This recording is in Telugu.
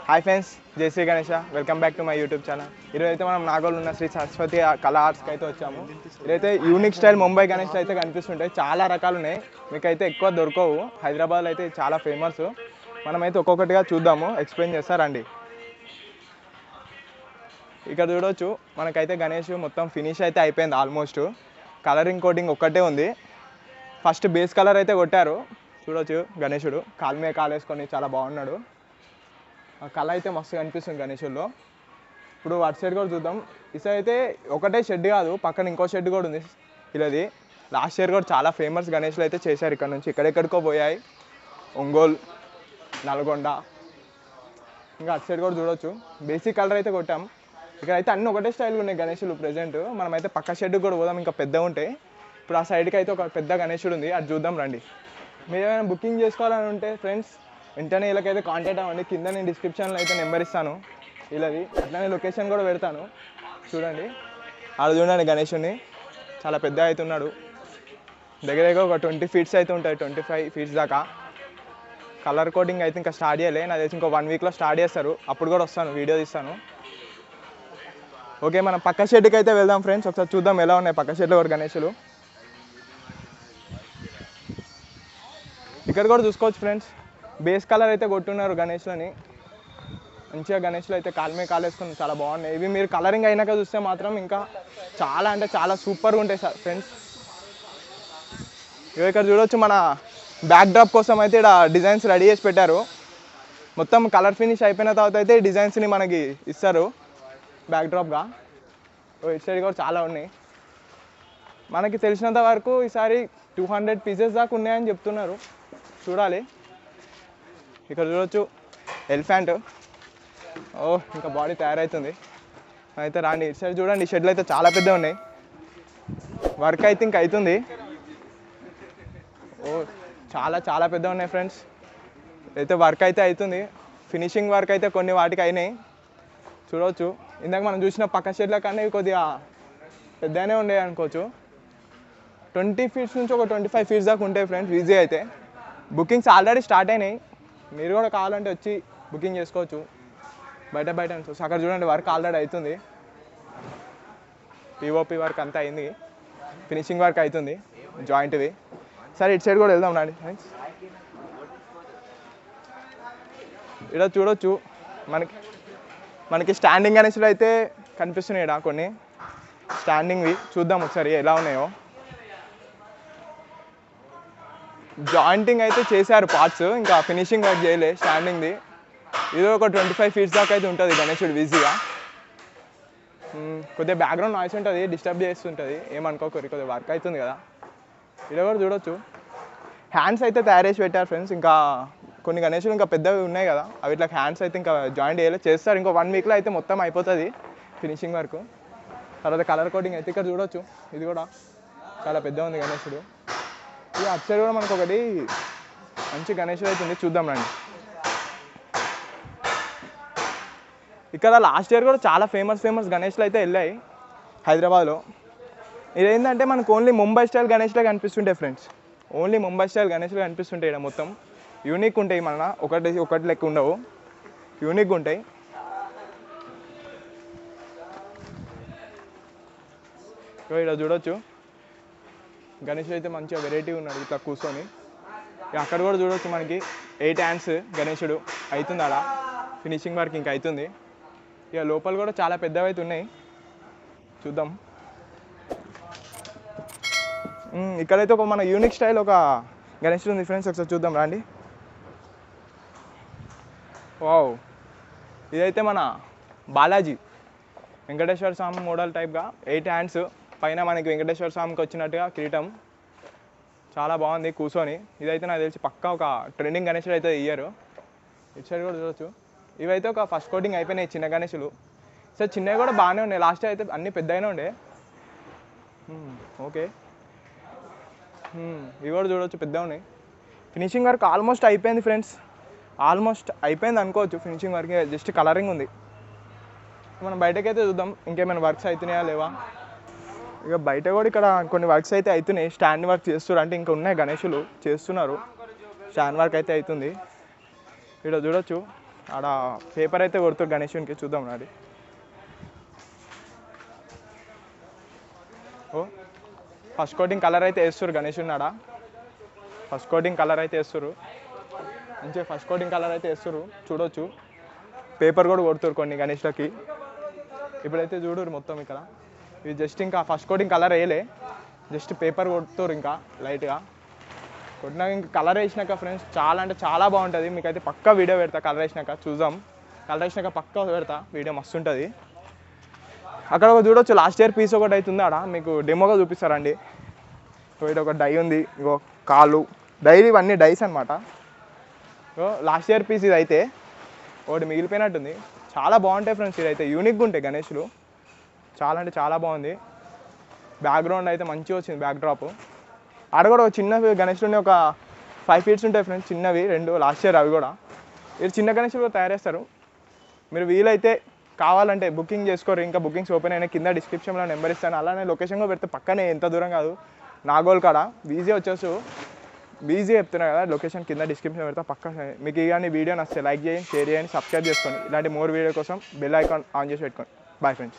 హాయ్ ఫ్రెండ్స్, జై Shri Ganesha. Welcome back to my YouTube channel. ఈరోజైతే మనం నాగోల్ ఉన్న శ్రీ సరస్వతి కళా ఆర్ట్స్కి అయితే వచ్చాము. ఇదైతే యూనిక్ స్టైల్ ముంబై గణేష్లు అయితే కనిపిస్తుంటాయి. చాలా రకాలు ఉన్నాయి, మీకైతే ఎక్కువ దొరకవు. హైదరాబాద్లో అయితే చాలా ఫేమస్. మనమైతే ఒక్కొక్కటిగా చూద్దాము, ఎక్స్ప్లెయిన్ చేస్తారండి. ఇక్కడ చూడవచ్చు, మనకైతే గణేష్ మొత్తం ఫినిష్ అయితే అయిపోయింది. ఆల్మోస్ట్ కలరింగ్ కోటింగ్ ఒక్కటే ఉంది. ఫస్ట్ బేస్ కలర్ అయితే కొట్టారు. చూడవచ్చు గణేశుడు కాలు మీద కాలు వేసుకొని చాలా బాగున్నాడు. కళ అయితే మస్తు కనిపిస్తుంది గణేశుల్లో. ఇప్పుడు అటు సైడ్ కూడా చూద్దాం. ఈసారి అయితే ఒకటే షెడ్ కాదు, పక్కన ఇంకో షెడ్ కూడా ఉంది ఇలాది. లాస్ట్ ఇయర్ కూడా చాలా ఫేమస్ గణేష్లు అయితే చేశారు. ఇక్కడ నుంచి ఎక్కడెక్కడికో పోయాయి, ఒంగోలు, నల్గొండ, ఇంకా అటు సైడ్ కూడా చూడవచ్చు. బేసిక్ కలర్ అయితే కొట్టాం. ఇక్కడ అయితే అన్నీ ఒకటే స్టైల్గా ఉన్నాయి గణేశులు ప్రజెంట్. మనమైతే పక్క షెడ్కి కూడా పోదాం, ఇంకా పెద్దగా ఉంటాయి. ఇప్పుడు ఆ సైడ్కి అయితే ఒక పెద్ద గణేశుడు ఉంది, అది చూద్దాం రండి. మీరు ఏమైనా బుకింగ్ చేసుకోవాలని ఉంటే ఫ్రెండ్స్ వెంటనే వీళ్ళకైతే కాంటాక్ట్ అవ్వండి. కింద నేను డిస్క్రిప్షన్లో అయితే నెంబర్ ఇస్తాను వీళ్ళది, అట్లానే లొకేషన్ కూడా పెడతాను. చూడండి, ఆడ చూడండి గణేశుని చాలా పెద్ద అవుతున్నాడు. దగ్గర దగ్గర ఒక 20 ఫీట్స్ అయితే ఉంటాయి, 25 ఫీట్స్ దాకా. కలర్ కోటింగ్ అయితే ఇంకా స్టార్ట్ చేయలే, నాకు తెలిసి ఇంకో 1 వీక్లో స్టార్ట్ చేస్తారు. అప్పుడు కూడా వస్తాను, వీడియో తీస్తాను. ఓకే, మనం పక్క షెడ్కి అయితే వెళ్దాం ఫ్రెండ్స్. ఒకసారి చూద్దాం ఎలా ఉన్నాయి పక్క షెడ్లో కూడా గణేశులు. ఇక్కడ కూడా చూసుకోవచ్చు ఫ్రెండ్స్, బేస్ కలర్ అయితే కొట్టున్నారు గణేష్లని. మంచిగా గణేష్లు అయితే కాలు మీద కాలు వేసుకుని చాలా బాగున్నాయి. ఇవి మీరు కలరింగ్ అయినాక చూస్తే మాత్రం ఇంకా చాలా అంటే చాలా సూపర్గా ఉంటాయి సార్ ఫ్రెండ్స్. ఇవి ఇక్కడ చూడవచ్చు, మన బ్యాక్ డ్రాప్ కోసం అయితే ఇక్కడ డిజైన్స్ రెడీ చేసి పెట్టారు. మొత్తం కలర్ ఫినిష్ అయిపోయిన తర్వాత అయితే ఈ డిజైన్స్ని మనకి ఇస్తారు బ్యాక్ డ్రాప్గా. ఇటు సైడ్ కూడా చాలా ఉన్నాయి. మనకి తెలిసినంత వరకు ఈసారి 200 పీసెస్ దాకా ఉన్నాయని చెప్తున్నారు, చూడాలి. ఇక్కడ చూడవచ్చు ఎలిఫెంట్. ఇంకా బాడీ తయారవుతుంది. అయితే రాండి ఇటు సైడ్ చూడండి. ఈ షెడ్లు అయితే చాలా పెద్దగా ఉన్నాయి. వర్క్ అయితే ఇంకా అవుతుంది. చాలా చాలా పెద్దగా ఉన్నాయి ఫ్రెండ్స్. అయితే వర్క్ అయితే అవుతుంది. ఫినిషింగ్ వర్క్ అయితే కొన్ని వాటికి అయినాయి, చూడవచ్చు. ఇందాక మనం చూసిన పక్క షెడ్ల కన్నా కొద్దిగా పెద్దగానే ఉండే అనుకోవచ్చు. 20 ఫీట్స్ నుంచి ఒక 25 ఫీట్స్ దాకా ఉంటాయి ఫ్రెండ్స్ ఈజీ. అయితే బుకింగ్స్ ఆల్రెడీ స్టార్ట్ అయినాయి, మీరు కూడా కావాలంటే వచ్చి బుకింగ్ చేసుకోవచ్చు. బయట అక్కడ చూడండి వర్క్ ఆల్రెడీ అవుతుంది. పిఓపి వర్క్ అంతా అయింది, ఫినిషింగ్ వర్క్ అవుతుంది జాయింట్వి. సరే ఇటు సైడ్ కూడా వెళ్దాం రండి ఫ్రెండ్స్. ఇక్కడ చూడవచ్చు మనకి స్టాండింగ్ గణేశులు అయితే కనిపిస్తున్నాయి. ఇక్కడ కొన్ని స్టాండింగ్వి చూద్దాం ఒకసారి ఎలా ఉన్నాయో. జాయింటింగ్ అయితే చేశారు పార్ట్స్, ఇంకా ఫినిషింగ్ వర్క్ చేయలే స్టాండింగ్ది. ఇది ఒక 25 ఫీట్స్ దాకా అయితే ఉంటుంది గణేశుడు ఈజీగా. కొద్దిగా బ్యాక్గ్రౌండ్ నాయిస్ ఉంటుంది, డిస్టర్బ్ చేస్తుంటుంది, ఏమనుకోకరి. కొద్దిగా వర్క్ అవుతుంది కదా. ఇది కూడా చూడవచ్చు. హ్యాండ్స్ అయితే తయారు చేసి పెట్టారు ఫ్రెండ్స్. ఇంకా కొన్ని గణేశులు ఇంకా పెద్దవి ఉన్నాయి కదా, అవి ఇట్లా హ్యాండ్స్ అయితే ఇంకా జాయింట్ చేస్తారు. ఇంకో 1 వీక్లో అయితే మొత్తం అయిపోతుంది ఫినిషింగ్ వర్క్. తర్వాత కలర్ కోటింగ్ అయితే ఇక్కడ చూడవచ్చు. ఇది కూడా చాలా పెద్దగా ఉంది గణేశుడు. ఇది అటు సైడ్ కూడా మనకు ఒకటి మంచి గణేశుడు అయితే ఉంది, చూద్దాం రండి. ఇక్కడ లాస్ట్ ఇయర్ కూడా చాలా ఫేమస్ గణేష్లు అయితే వెళ్ళాయి హైదరాబాద్లో. ఇదేంటంటే మనకు ఓన్లీ ముంబై స్టైల్ గణేష్లే కనిపిస్తుంటాయి ఫ్రెండ్స్. ఓన్లీ ముంబై స్టైల్ గణేష్లు కనిపిస్తుంటాయి. ఇక్కడ మొత్తం యూనిక్ ఉంటాయి, మన ఒకటి లెక్క ఉండవు, యూనిక్గా ఉంటాయి. ఇక్కడ చూడవచ్చు గణేశుడు అయితే మంచిగా వెరైటీ ఉన్నాడు ఇట్లా కూర్చొని. అక్కడ కూడా చూడవచ్చు మనకి 8 హ్యాండ్స్ గణేశుడు అవుతుంది. అలా ఫినిషింగ్ వర్క్ ఇంకా అవుతుంది. ఇక లోపల కూడా చాలా పెద్దవి అయితే ఉన్నాయి, చూద్దాం. ఇక్కడైతే ఒక మన యూనిక్ స్టైల్ ఒక గణేశుడు ఉంది ఫ్రెండ్స్, ఒకసారి చూద్దాం రండి. వావ్, ఇదైతే మన బాలాజీ వెంకటేశ్వర స్వామి మోడల్ టైప్గా 8 హ్యాండ్స్ పైన మనకి వెంకటేశ్వర స్వామికి వచ్చినట్టుగా కిరీటం. చాలా బాగుంది కూర్చొని. ఇదైతే నాకు తెలిసి పక్కా ఒక ట్రెండింగ్ గణేశుడు అయితే ఇయ్యారు. ఇటు సైడ్ కూడా చూడవచ్చు. ఇవైతే ఒక ఫస్ట్ కోటింగ్ అయిపోయినాయి చిన్న గణేశులు. సార్ చిన్నవి కూడా బాగానే ఉన్నాయి, లాస్ట్ అయితే అన్నీ పెద్దగానే ఉండే. ఓకే, ఇవి కూడా చూడవచ్చు పెద్దగా ఉన్నాయి. ఫినిషింగ్ వర్క్ ఆల్మోస్ట్ అయిపోయింది ఫ్రెండ్స్, ఆల్మోస్ట్ అయిపోయింది అనుకోవచ్చు. ఫినిషింగ్ వర్క్ జస్ట్ కలరింగ్ ఉంది. మనం బయటకైతే చూద్దాం ఇంకేమైనా వర్క్స్ అవుతున్నాయా లేవా. ఇక బయట కూడా ఇక్కడ కొన్ని వర్క్స్ అయితే అవుతున్నాయి. స్టాండ్ వర్క్ చేస్తున్నారు, అంటే ఇంకా ఉన్నాయి గణేశులు చేస్తున్నారు. స్టాండ్ వర్క్ అయితే అవుతుంది. ఇక్కడ చూడొచ్చు ఆడ పేపర్ అయితే కొడుతారు గణేశునికి, చూద్దాం నాది. ఓ ఫస్ట్ కోటింగ్ కలర్ అయితే వేస్తారు గణేశుని ఆడ. ఫస్ట్ కోటింగ్ కలర్ అయితే వేస్తారు, మంచిగా ఫస్ట్ కోటింగ్ కలర్ అయితే వేస్తారు చూడొచ్చు. పేపర్ కూడా కొడుతారు కొన్ని గణేష్లకి. ఇప్పుడైతే చూడరు మొత్తం ఇక్కడ. ఇది జస్ట్ ఇంకా ఫస్ట్ కోటింగ్ కలర్ వేయలే, జస్ట్ పేపర్ కొడుతారు ఇంకా లైట్గా. కొట్టినాక ఇంకా కలర్ వేసినాక ఫ్రెండ్స్ చాలా అంటే చాలా బాగుంటుంది. మీకైతే పక్కా వీడియో పెడతా కలర్ వేసినాక, చూద్దాం. కలర్ వేసినాక పక్కా పెడతా వీడియో, మస్తు ఉంటుంది. అక్కడ ఒక చూడొచ్చు లాస్ట్ ఇయర్ పీస్ ఒకటి అవుతుంది ఆడ, మీకు డెమోగా చూపిస్తారండి. ఇది ఒక డై ఉంది, ఇంకో కాలు డైలీ ఇవన్నీ డైస్ అనమాట. లాస్ట్ ఇయర్ పీస్ ఇది అయితే ఒకటి మిగిలిపోయినట్టుంది. చాలా బాగుంటాయి ఫ్రెండ్స్, ఇది అయితే యూనిక్గా ఉంటాయి గణేష్లు, చాలా అంటే చాలా బాగుంది. బ్యాక్గ్రౌండ్ అయితే మంచిగా వచ్చింది, బ్యాక్ డ్రాప్. ఆడ కూడా ఒక చిన్నవి గణేష్లు ఒక 5 ఫీట్స్ ఉంటాయి ఫ్రెండ్స్, చిన్నవి 2 లాస్ట్ ఇయర్. అవి కూడా ఇది చిన్న గణేష్లు కూడా తయారు చేస్తారు. మీరు వీలైతే కావాలంటే బుకింగ్ చేసుకోరు, ఇంకా బుకింగ్స్ ఓపెన్ అయినా కింద డిస్క్రిప్షన్లో నెంబర్ ఇస్తాను. అలానే లొకేషన్ కూడా పెడితే పక్కనే, ఎంత దూరం కాదు, నాగోల్ కాడ. బీజీ వచ్చేసి బీజీ చెప్తున్నా కదా, లొకేషన్ కింద డిస్క్రిప్షన్ పెడతా పక్క. మీకు కానీ వీడియో నచ్చితే లైక్ చేయండి, షేర్ చేయండి, సబ్స్క్రైబ్ చేసుకోండి. ఇలాంటి మోర్ వీడియో కోసం బెల్ ఐకాన్ ఆన్ చేసి పెట్టుకోండి. Bye friends.